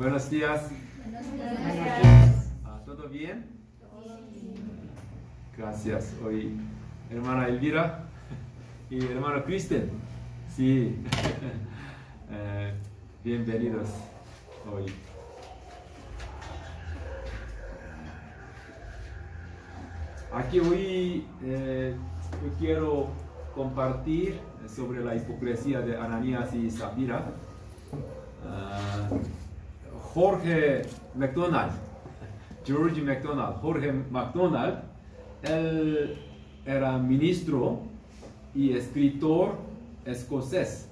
Buenos días. Buenos días. ¿Todo bien? Gracias. Hoy, hermana Elvira y hermano Kristen. Sí. Bienvenidos hoy. Aquí hoy yo quiero compartir sobre la hipocresía de Ananías y Zafira. Jorge MacDonald, George MacDonald, Jorge MacDonald, él era ministro y escritor escocés.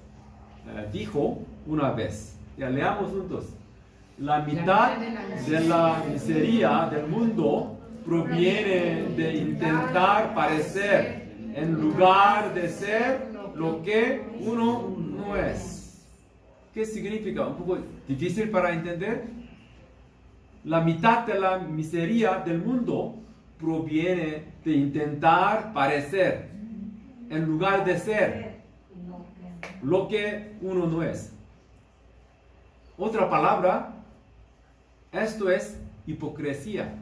Dijo una vez, ya leamos juntos, la mitad de la miseria del mundo proviene de intentar parecer en lugar de ser lo que uno no es. ¿Qué significa? Un poco difícil para entender. La mitad de la miseria del mundo proviene de intentar parecer en lugar de ser lo que uno no es. Otra palabra, esto es hipocresía.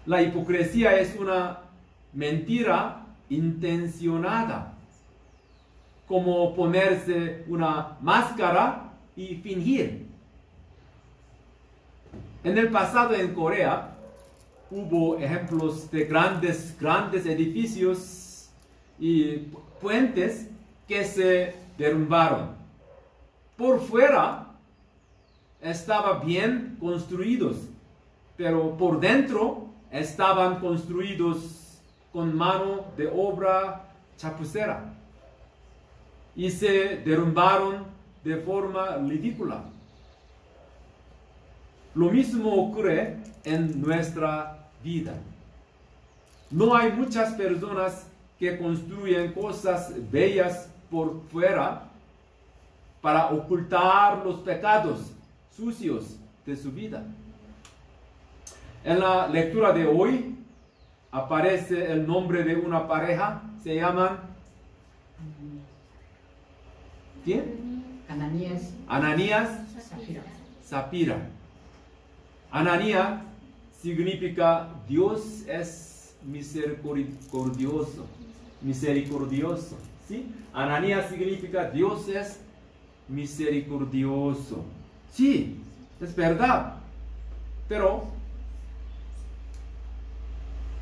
La hipocresía es una mentira intencionada, como ponerse una máscara y fingir. En el pasado en Corea hubo ejemplos de grandes edificios y puentes que se derrumbaron. Por fuera estaban bien construidos, pero por dentro estaban construidos con mano de obra chapucera y se derrumbaron de forma ridícula. Lo mismo ocurre en nuestra vida. No hay muchas personas que construyen cosas bellas por fuera para ocultar los pecados sucios de su vida. En la lectura de hoy aparece el nombre de una pareja, se llaman ¿quién? Ananías, Zafira. Ananías significa Dios es misericordioso. ¿Sí? Ananías significa Dios es misericordioso. Sí, es verdad. Pero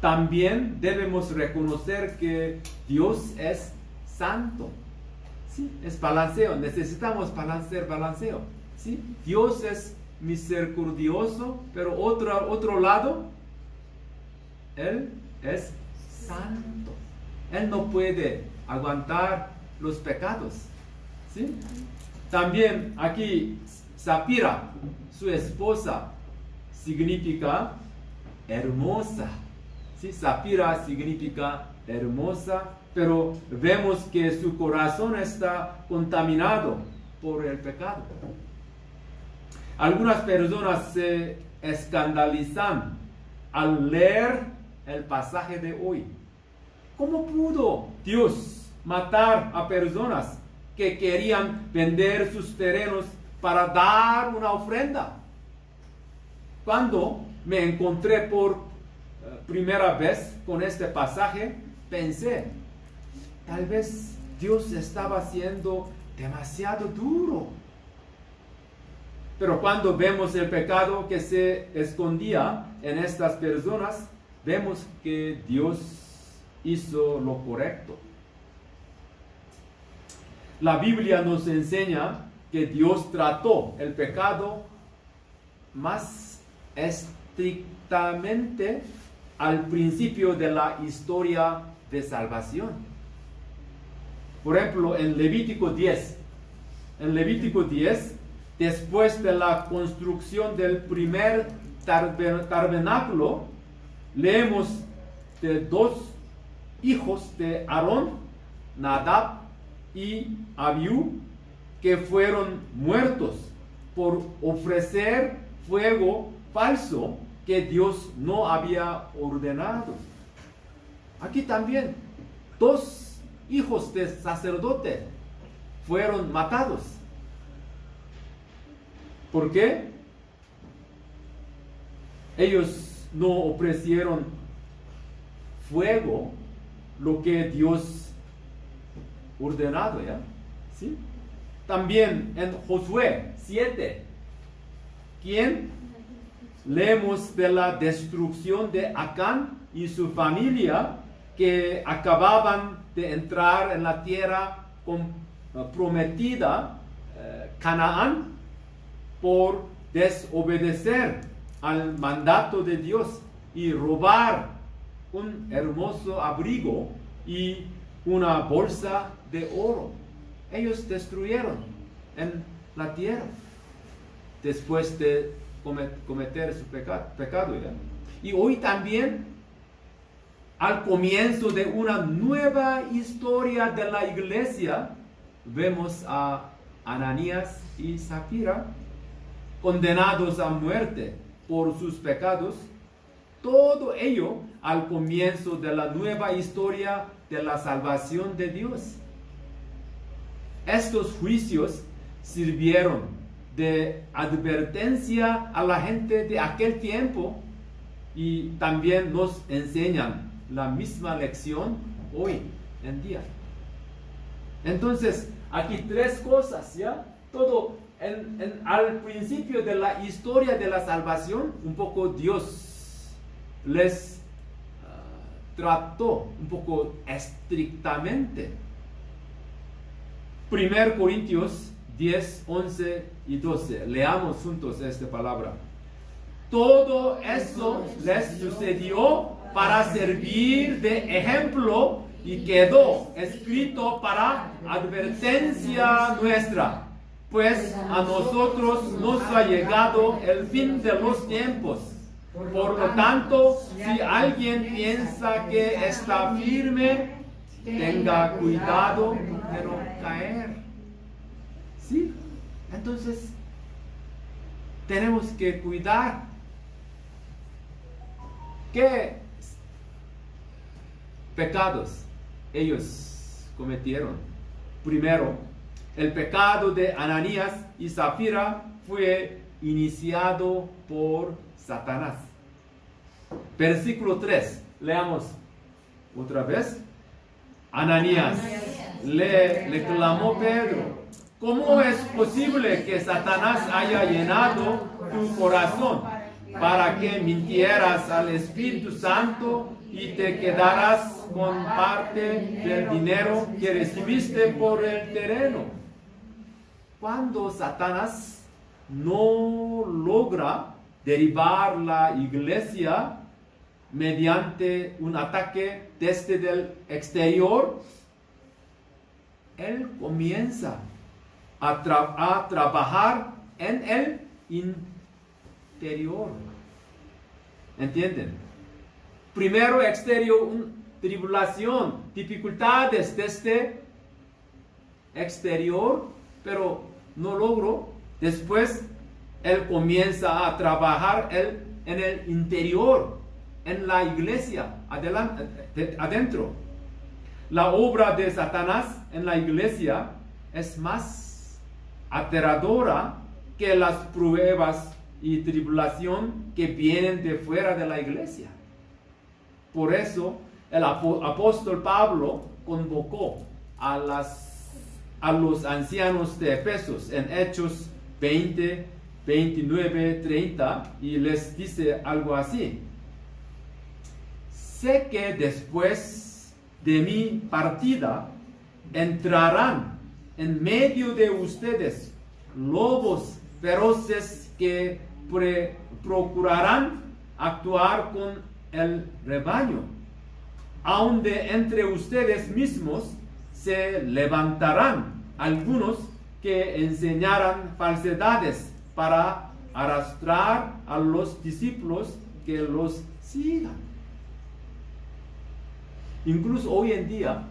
también debemos reconocer que Dios es santo. ¿Sí? Es balanceo, necesitamos balanceo. ¿Sí? Dios es misericordioso, pero otro lado, Él es santo. Él no puede aguantar los pecados. ¿Sí? También aquí, Zafira, su esposa, significa hermosa. ¿Sí? Zafira significa hermosa, pero vemos que su corazón está contaminado por el pecado. Algunas personas se escandalizan al leer el pasaje de hoy. ¿Cómo pudo Dios matar a personas que querían vender sus terrenos para dar una ofrenda? Cuando me encontré por primera vez con este pasaje, pensé, tal vez Dios estaba siendo demasiado duro. Pero cuando vemos el pecado que se escondía en estas personas, vemos que Dios hizo lo correcto. La Biblia nos enseña que Dios trató el pecado más estrictamente al principio de la historia de salvación. Por ejemplo, en Levítico 10, después de la construcción del primer tabernáculo, leemos de dos hijos de Aarón, Nadab y Abiú, que fueron muertos por ofrecer fuego falso que Dios no había ordenado. Aquí también, dos hijos de sacerdote fueron matados. ¿Por qué? Ellos no ofrecieron fuego, lo que Dios ordenado, ¿ya? ¿Sí? También en Josué 7, ¿quién? Leemos de la destrucción de Acán y su familia, que acababan de entrar en la tierra prometida, Canaán, por desobedecer al mandato de Dios y robar un hermoso abrigo y una bolsa de oro. Ellos destruyeron en la tierra después de cometer su pecado, ¿ya? Y hoy también, al comienzo de una nueva historia de la iglesia, vemos a Ananías y Zafira condenados a muerte por sus pecados. Todo ello al comienzo de la nueva historia de la salvación de Dios. Estos juicios sirvieron de advertencia a la gente de aquel tiempo y también nos enseñan la misma lección hoy en día. Entonces, aquí tres cosas, ¿ya? Todo al principio de la historia de la salvación, un poco Dios les trató un poco estrictamente. 1 Corintios 10, 11 y 12. Leamos juntos esta palabra. Todo eso les sucedió para servir de ejemplo y quedó escrito para advertencia nuestra. Pues a nosotros nos ha llegado el fin de los tiempos. Por lo tanto, si alguien piensa que está firme, tenga cuidado de no caer. ¿Sí? Entonces, tenemos que cuidar. ¿Qué pecados ellos cometieron? Primero, el pecado de Ananías y Zafira fue iniciado por Satanás. Versículo 3, leamos otra vez. Ananías le clamó Pedro: ¿cómo es posible que Satanás haya llenado tu corazón para que mintieras al Espíritu Santo y te quedarás con parte del dinero que recibiste por el terreno? Cuando Satanás no logra derribar la iglesia mediante un ataque desde el exterior, él comienza a trabajar en el interior. ¿Entienden? Primero exterior, tribulación, dificultades desde exterior, pero no logró. Después él comienza a trabajar en el interior, en la iglesia, adentro. La obra de Satanás en la iglesia es más aterradora que las pruebas y tribulación que vienen de fuera de la iglesia. Por eso el apóstol Pablo convocó a los ancianos de Efesos en Hechos 20, 29, 30 y les dice algo así: sé que después de mi partida entrarán en medio de ustedes lobos feroces que procurarán actuar con el rebaño. Aun de entre ustedes mismos se levantarán algunos que enseñarán falsedades para arrastrar a los discípulos que los sigan. Incluso hoy en día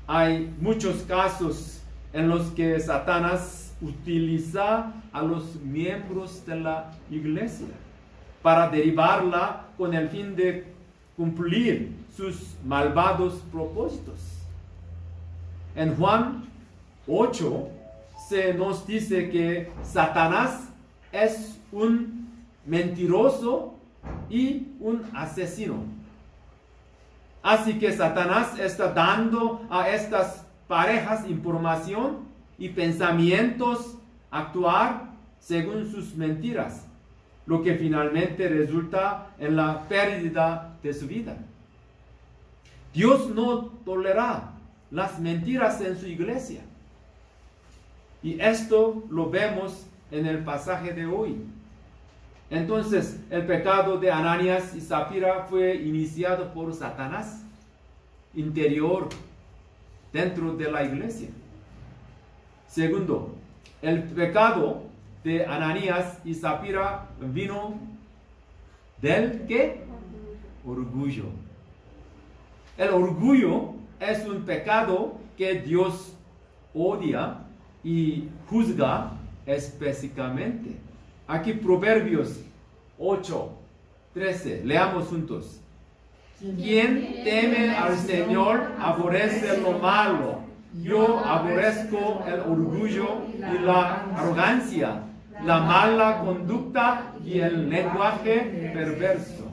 hay muchos casos en los que Satanás utiliza a los miembros de la iglesia para derribarla con el fin de cumplir sus malvados propósitos. En Juan 8, se nos dice que Satanás es un mentiroso y un asesino. Así que Satanás está dando a estas parejas información y pensamientos, actuar según sus mentiras, lo que finalmente resulta en la pérdida de su vida. Dios no tolera las mentiras en su iglesia. Y esto lo vemos en el pasaje de hoy. Entonces, el pecado de Ananías y Zafira fue iniciado por Satanás, interior, dentro de la iglesia. Segundo, el pecado de Ananías y Zafira vino del ¿qué? Orgullo. El orgullo es un pecado que Dios odia y juzga específicamente. Aquí Proverbios 8:13. Leamos juntos. Quien teme al Señor aborrece lo malo. Yo aborrezco el orgullo y la arrogancia, la mala conducta y el lenguaje perverso.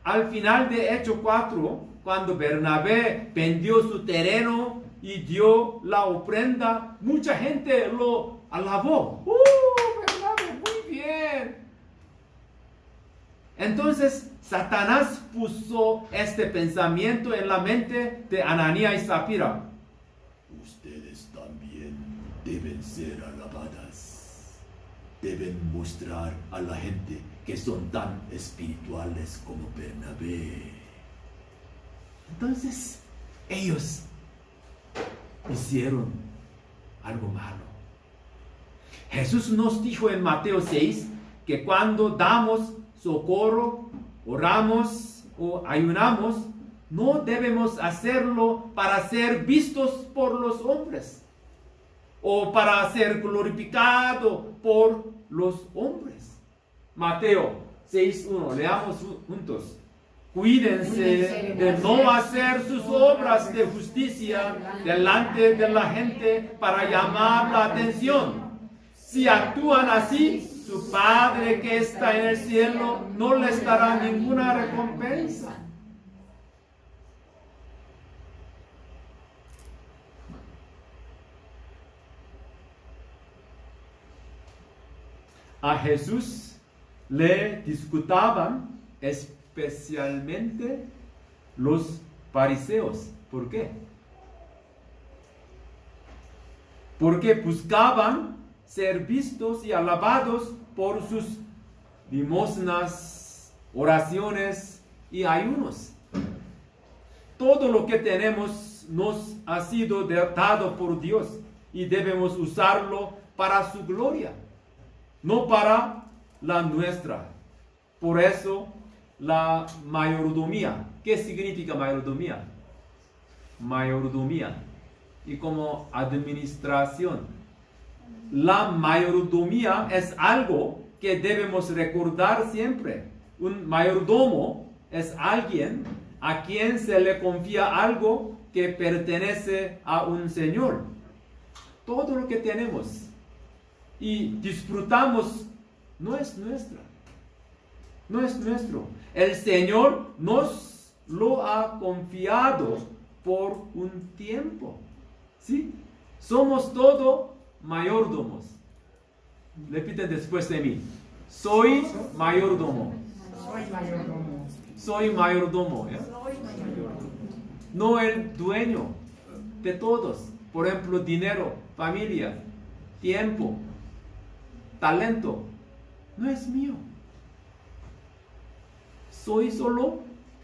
Al final de Hechos 4, cuando Bernabé vendió su terreno y dio la ofrenda, mucha gente lo alabó. Bernabé, muy bien. Entonces, Satanás puso este pensamiento en la mente de Ananías y Zafira. Ustedes también deben ser alabadas. Deben mostrar a la gente que son tan espirituales como Bernabé. Entonces, ellos hicieron algo malo. Jesús nos dijo en Mateo 6 que cuando damos socorro, oramos o ayunamos, no debemos hacerlo para ser vistos por los hombres o para ser glorificado por los hombres. Mateo 6:1, leamos juntos. Cuídense de no hacer sus obras de justicia delante de la gente para llamar la atención. Si actúan así, su Padre que está en el cielo no les dará ninguna recompensa. A Jesús le disputaban especialmente los fariseos. ¿Por qué? Porque buscaban ser vistos y alabados por sus limosnas, oraciones y ayunos. Todo lo que tenemos nos ha sido dado por Dios y debemos usarlo para su gloria, no para la nuestra. Por eso la mayordomía. ¿Qué significa mayordomía? Mayordomía y como administración. La mayordomía es algo que debemos recordar siempre. Un mayordomo es alguien a quien se le confía algo que pertenece a un señor. Todo lo que tenemos y disfrutamos no es nuestra. No es nuestro. El Señor nos lo ha confiado por un tiempo. ¿Sí? Somos todo mayordomos. Repiten después de mí. Soy mayordomo. Soy mayordomo. Soy mayordomo. ¿Ya? No el dueño de todos. Por ejemplo, dinero, familia, tiempo, talento. No es mío. Soy solo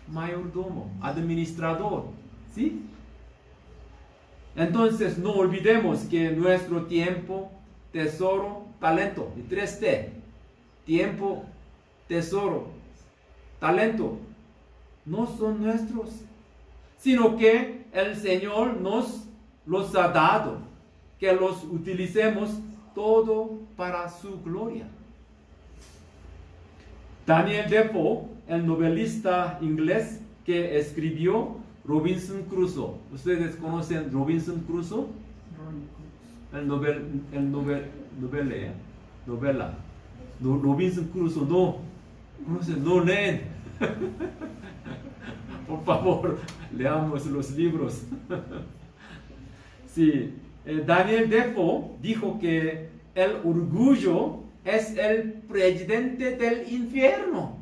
mayordomo, administrador. ¿Sí? Entonces no olvidemos que nuestro tiempo, tesoro, talento, y 3T, tiempo, tesoro, talento, no son nuestros, sino que el Señor nos los ha dado, que los utilicemos todo para su gloria. Daniel Defoe, el novelista inglés que escribió Robinson Crusoe. ¿Ustedes conocen Robinson Crusoe? novela. No, Robinson Crusoe, no leen. Por favor, leamos los libros. Sí, Daniel Defoe dijo que el orgullo es el presidente del infierno.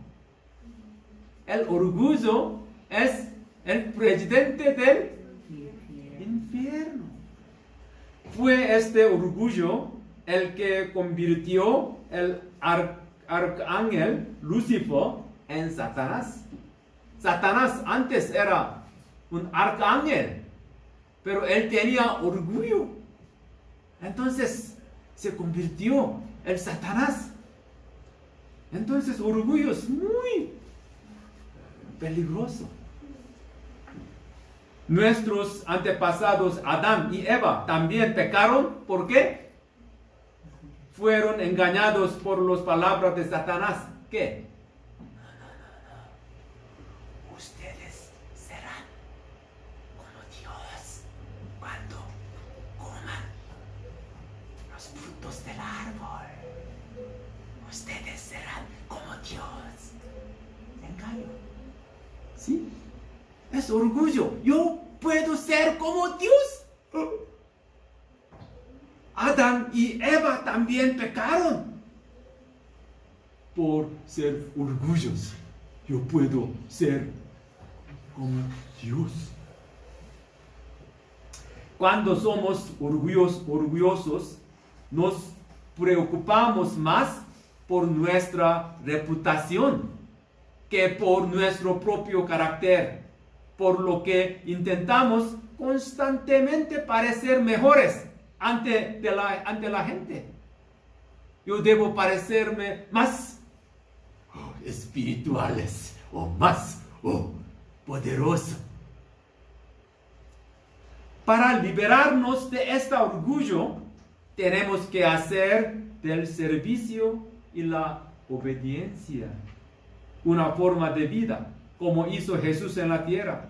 El orgullo es el presidente del infierno. Fue este orgullo el que convirtió el arcángel Lucifer en Satanás. Satanás antes era un arcángel, pero él tenía orgullo. Entonces se convirtió en Satanás. Entonces orgullo es muy peligroso. Nuestros antepasados Adán y Eva también pecaron. ¿Por qué? Fueron engañados por las palabras de Satanás. ¿Qué? No. Ustedes serán como Dios cuando coman los frutos del árbol. Ustedes serán como Dios. Engaño. ¿Sí? Es orgullo. Yo puedo ser como Dios. Adán y Eva también pecaron por ser orgullosos. Yo puedo ser como Dios. Cuando somos orgullosos, nos preocupamos más por nuestra reputación que por nuestro propio carácter, por lo que intentamos constantemente parecer mejores ante la gente. Yo debo parecerme más espirituales o más poderoso. Para liberarnos de este orgullo, tenemos que hacer del servicio y la obediencia una forma de vida, como hizo Jesús en la tierra,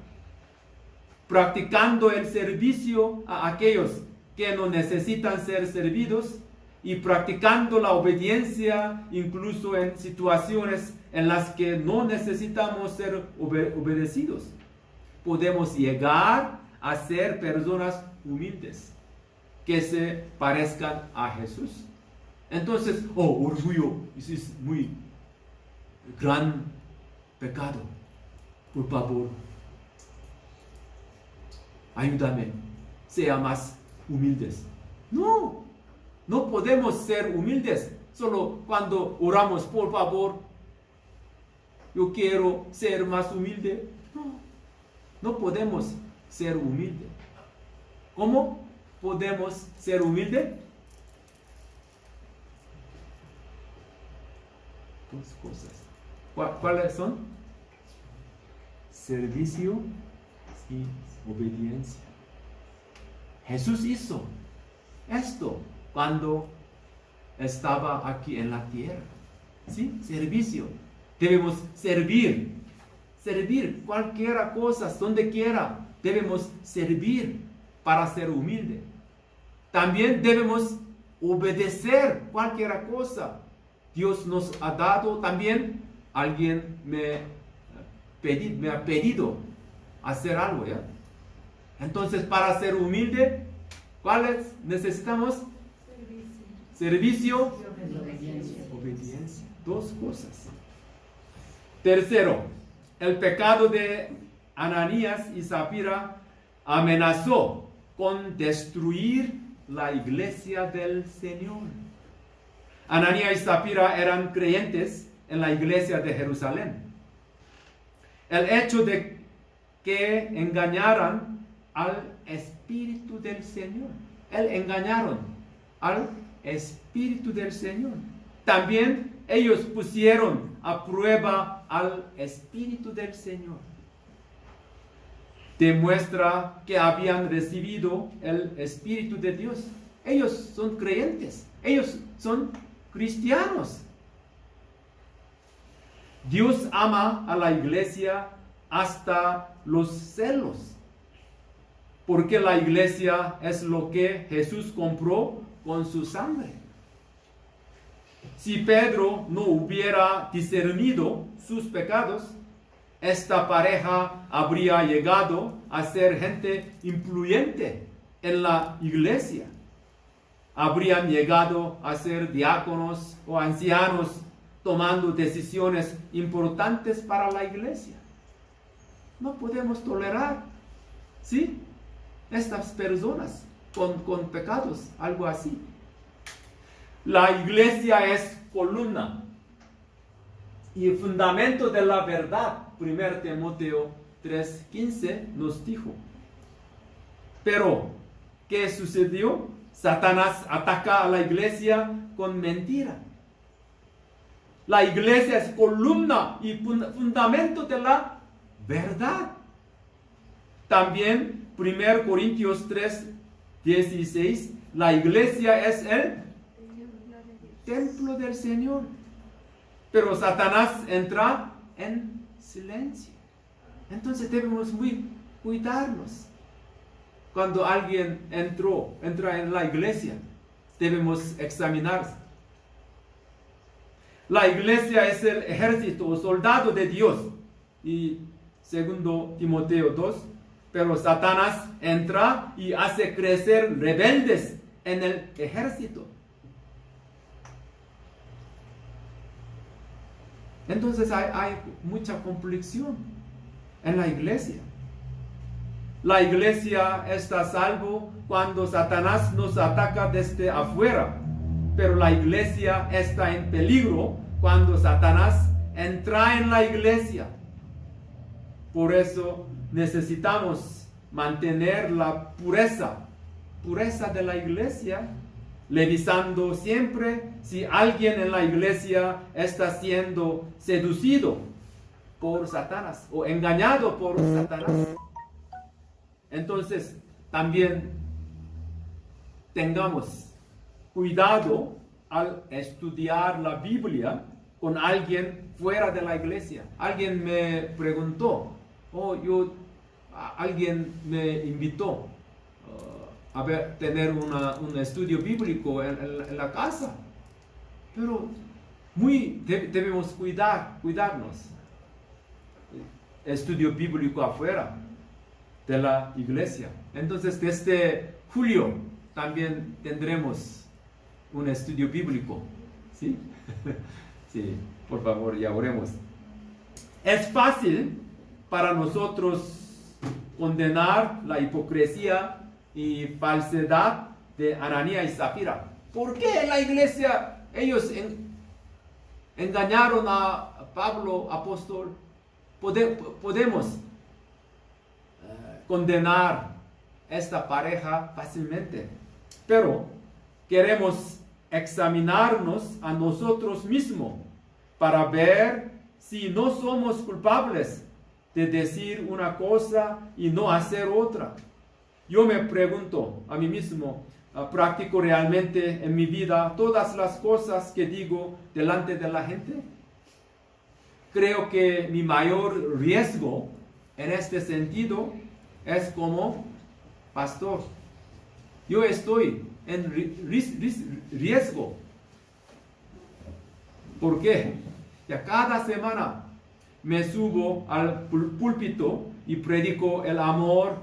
practicando el servicio a aquellos que no necesitan ser servidos y practicando la obediencia incluso en situaciones en las que no necesitamos ser obedecidos. Podemos llegar a ser personas humildes que se parezcan a Jesús. Entonces, orgullo, eso es muy gran pecado. Por favor, ayúdame, sea más humildes. No podemos ser humildes solo cuando oramos, por favor, yo quiero ser más humilde. No podemos ser humildes. ¿Cómo podemos ser humildes? Dos cosas. ¿Cuáles son? Servicio y obediencia. Jesús hizo esto cuando estaba aquí en la tierra. ¿Sí? Servicio. Debemos servir cualquier cosa, donde quiera. Debemos servir para ser humilde. También debemos obedecer cualquier cosa. Dios nos ha dado también. Alguien me ha pedido hacer algo, ¿ya? Entonces, para ser humilde, ¿cuáles necesitamos? Servicio y obediencia. Dos cosas. Tercero, el pecado de Ananías y Zafira amenazó con destruir la iglesia del Señor. Ananías y Zafira eran creyentes en la iglesia de Jerusalén. El hecho de que engañaran al Espíritu del Señor. Engañaron al Espíritu del Señor. También ellos pusieron a prueba al Espíritu del Señor. Demuestra que habían recibido el Espíritu de Dios. Ellos son creyentes. Ellos son cristianos. Dios ama a la iglesia hasta los celos. porque la iglesia es lo que Jesús compró con su sangre. Si Pedro no hubiera discernido sus pecados, esta pareja habría llegado a ser gente influyente en la iglesia. Habrían llegado a ser diáconos o ancianos tomando decisiones importantes para la iglesia. No podemos tolerar, ¿sí?, estas personas con pecados, algo así. La iglesia es columna y fundamento de la verdad. 1 Timoteo 3:15 nos dijo. Pero, ¿qué sucedió? Satanás ataca a la iglesia con mentira. La iglesia es columna y fundamento de la verdad. También 1 Corintios 3:16, la iglesia es el templo del Señor. Pero Satanás entra en silencio. Entonces debemos cuidarnos. Cuando alguien entra en la iglesia, debemos examinarse. La iglesia es el ejército o soldado de Dios. Y 2 Timoteo 2, pero Satanás entra y hace crecer rebeldes en el ejército. Entonces hay mucha conflicción en la iglesia. La iglesia está a salvo cuando Satanás nos ataca desde afuera, pero la iglesia está en peligro cuando Satanás entra en la iglesia. Por eso necesitamos mantener la pureza de la iglesia, revisando siempre si alguien en la iglesia está siendo seducido por Satanás o engañado por Satanás. Entonces, también tengamos cuidado al estudiar la Biblia con alguien fuera de la iglesia. Alguien me preguntó, alguien me invitó a tener un estudio bíblico en la casa. Pero debemos cuidarnos. Estudio bíblico afuera de la iglesia. Entonces, desde julio también tendremos un estudio bíblico. ¿Sí? Sí, por favor, ya oremos. Es fácil para nosotros condenar la hipocresía y falsedad de Ananías y Zafira. ¿Por qué en la iglesia ellos engañaron a Pablo, apóstol? Podemos condenar esta pareja fácilmente, pero queremos examinarnos a nosotros mismos para ver si no somos culpables de decir una cosa y no hacer otra. Yo me pregunto a mí mismo, ¿practico realmente en mi vida todas las cosas que digo delante de la gente? Creo que mi mayor riesgo en este sentido es como pastor. Yo estoy en riesgo. ¿Por qué? Ya cada semana me subo al púlpito y predico el amor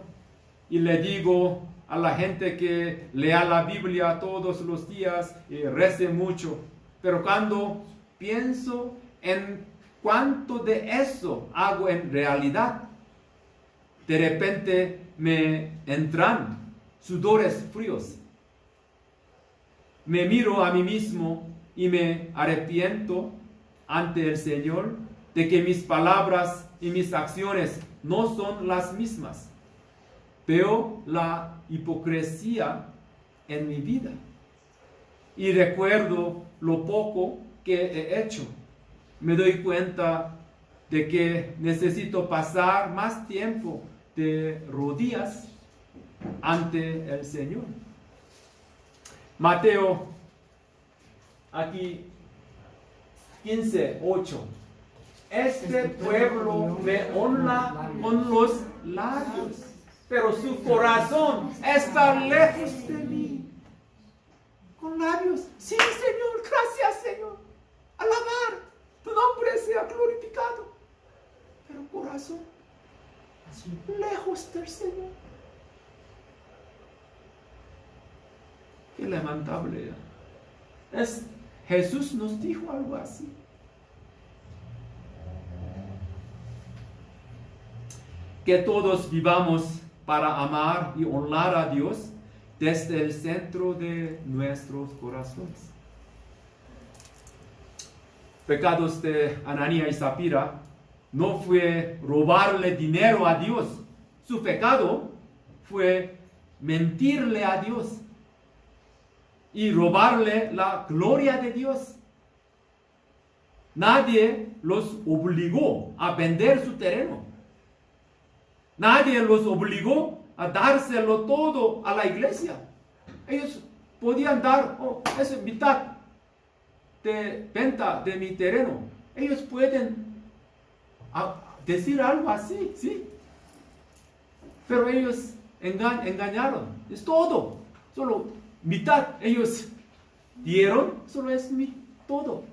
y le digo a la gente que lea la Biblia todos los días y rece mucho. Pero cuando pienso en cuánto de eso hago en realidad, de repente me entran sudores fríos. Me miro a mí mismo y me arrepiento ante el Señor de que mis palabras y mis acciones no son las mismas. Veo la hipocresía en mi vida y recuerdo lo poco que he hecho. Me doy cuenta de que necesito pasar más tiempo de rodillas ante el Señor. Mateo, aquí 15:8. Este pueblo me honra con los labios, pero su corazón está lejos de mí. Con labios, sí, Señor, gracias, Señor. Alabar, tu nombre sea glorificado. Pero corazón, lejos del Señor. Qué lamentable. Jesús nos dijo algo así. Que todos vivamos para amar y honrar a Dios desde el centro de nuestros corazones. Pecados de Ananías y Zafira no fue robarle dinero a Dios. Su pecado fue mentirle a Dios y robarle la gloria de Dios. Nadie los obligó a vender su terreno. Nadie los obligó a dárselo todo a la iglesia. Ellos podían dar, esa mitad de venta de mi terreno. Ellos pueden decir algo así, ¿sí? Pero ellos engañaron. Es todo. Solo mitad ellos dieron, solo es todo.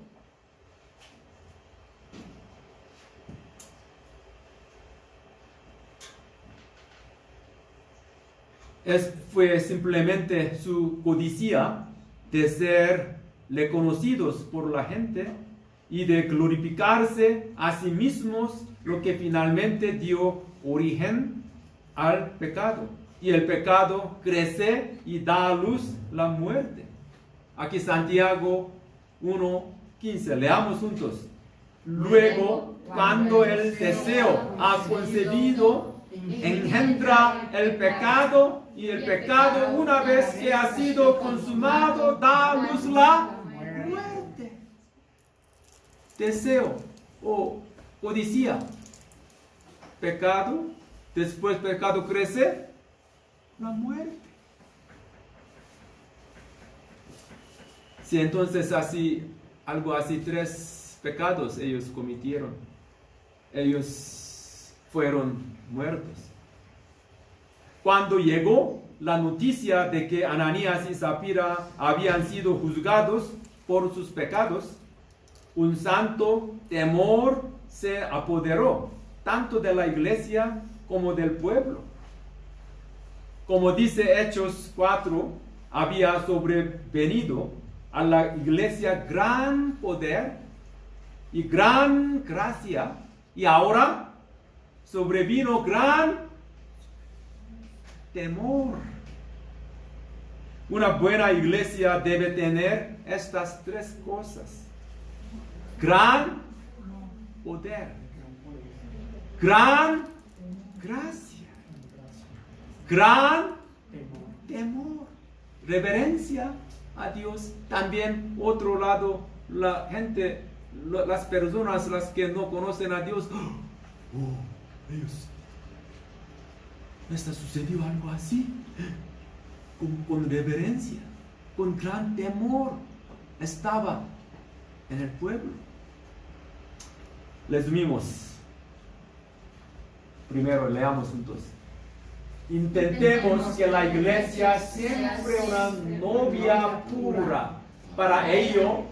Fue simplemente su codicia de ser reconocidos por la gente y de glorificarse a sí mismos, lo que finalmente dio origen al pecado. Y el pecado crece y da a luz la muerte. Aquí Santiago 1:15, leamos juntos. Luego, cuando el deseo ha concebido, engendra el pecado, y el pecado, una vez que ha sido consumado, da a luz la muerte. Deseo o codicia. Pecado, después pecado crece, la muerte. Si entonces algo así, 3 pecados ellos cometieron. Ellos fueron muertos. Cuando llegó la noticia de que Ananías y Zafira habían sido juzgados por sus pecados, un santo temor se apoderó tanto de la iglesia como del pueblo. Como dice Hechos 4, había sobrevenido a la iglesia gran poder y gran gracia, y ahora sobrevino gran temor. Una buena iglesia debe tener estas 3 cosas: gran poder, gran gracia, gran temor, reverencia a Dios. También otro lado, la gente, las personas, las que no conocen a Dios, ellos, ¿está sucedió algo así? Con reverencia, con gran temor, estaba en el pueblo. Resumimos. Primero, leamos juntos. Intentemos que la iglesia siempre una novia pura. Para ello,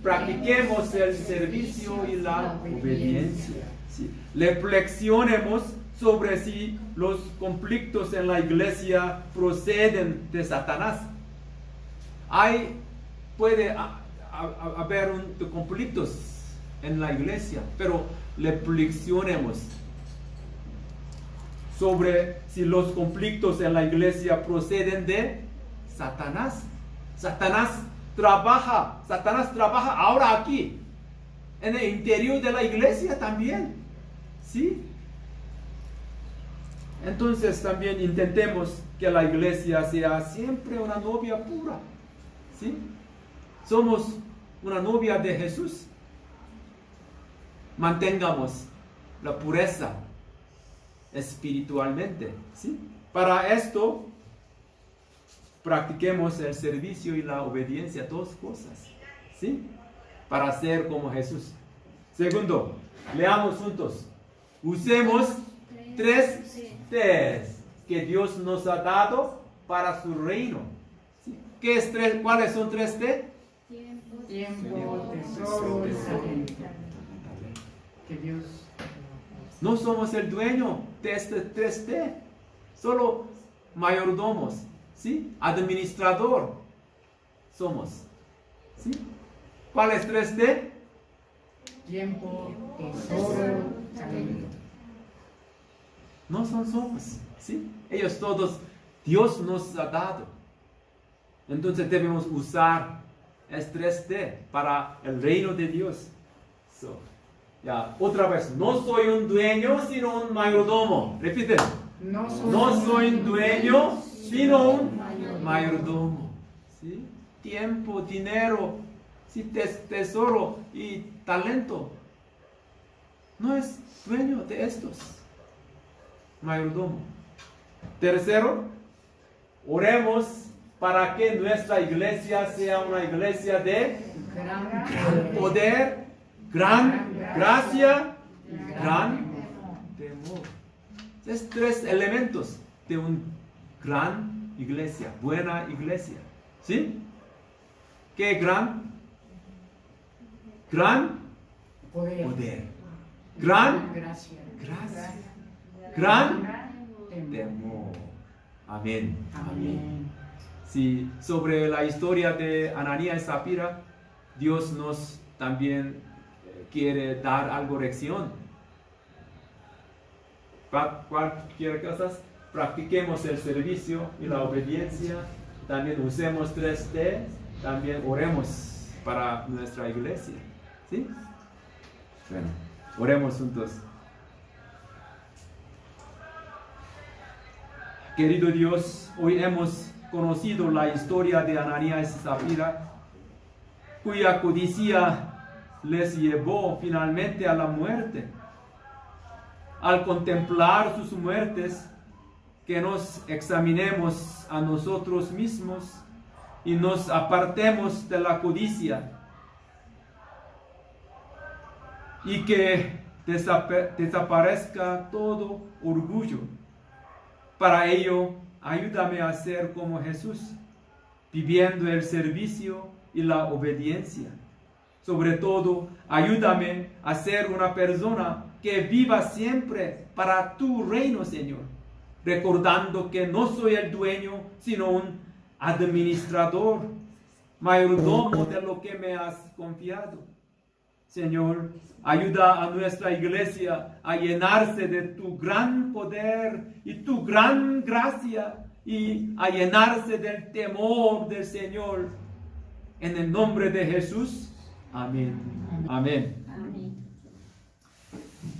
practiquemos el servicio y la obediencia. ¿Sí? Reflexionemos sobre si los conflictos en la iglesia proceden de Satanás. Puede haber conflictos en la iglesia, pero reflexionemos sobre si los conflictos en la iglesia proceden de Satanás. Satanás trabaja ahora aquí, en el interior de la iglesia también, ¿sí? Entonces también intentemos que la iglesia sea siempre una novia pura, ¿sí? Somos una novia de Jesús. Mantengamos la pureza espiritualmente, ¿sí? Para esto, practiquemos el servicio y la obediencia, 2 cosas, ¿sí? Para ser como Jesús. Segundo, leamos juntos. Usemos 3 T's. que Dios nos ha dado para su reino. ¿Sí? ¿Cuáles son 3T? Tiempo, tesoro y talento. Que Dios. No somos el dueño de este 3T, solo mayordomos, ¿sí? Administrador somos, ¿sí? ¿Cuál es 3T? Tiempo, tesoro, talento. No somos, ¿sí? Ellos todos, Dios nos ha dado. Entonces debemos usar el 3T para el reino de Dios. Ya, otra vez, no soy un dueño, sino un mayordomo. Repite. No soy un dueño, sino un mayordomo. ¿Sí? Tiempo, dinero, ¿sí? Tesoro y talento. No es dueño de estos. Mayordomo. Tercero, oremos para que nuestra iglesia sea una iglesia de gran poder, gran gracia, gran temor. Es 3 elementos de una gran iglesia, buena iglesia. ¿Sí? ¿Qué gran? Gran poder. Gran gracia. Gran temor. Amén. Amén. Sí, sobre la historia de Ananías y Zafira, Dios nos también quiere dar algo lección. Cualquier cosa, practiquemos el servicio y la obediencia, también usemos 3T, también oremos para nuestra iglesia. ¿Sí? Bueno, oremos juntos. Querido Dios, hoy hemos conocido la historia de Ananías y Zafira, cuya codicia les llevó finalmente a la muerte. Al contemplar sus muertes, que nos examinemos a nosotros mismos y nos apartemos de la codicia y que desaparezca todo orgullo. Para ello, ayúdame a ser como Jesús, viviendo el servicio y la obediencia. Sobre todo, ayúdame a ser una persona que viva siempre para tu reino, Señor, recordando que no soy el dueño, sino un administrador, mayordomo de lo que me has confiado. Señor, ayuda a nuestra iglesia a llenarse de tu gran poder y tu gran gracia y a llenarse del temor del Señor. En el nombre de Jesús. Amén. Amén.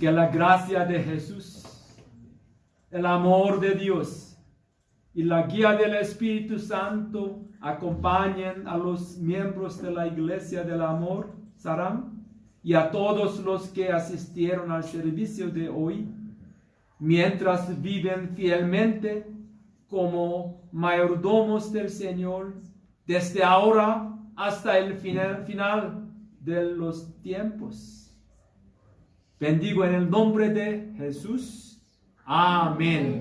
Que la gracia de Jesús, el amor de Dios y la guía del Espíritu Santo acompañen a los miembros de la Iglesia del Amor, Saram, y a todos los que asistieron al servicio de hoy, mientras viven fielmente como mayordomos del Señor, desde ahora hasta el final de los tiempos. Bendigo en el nombre de Jesús. Amén.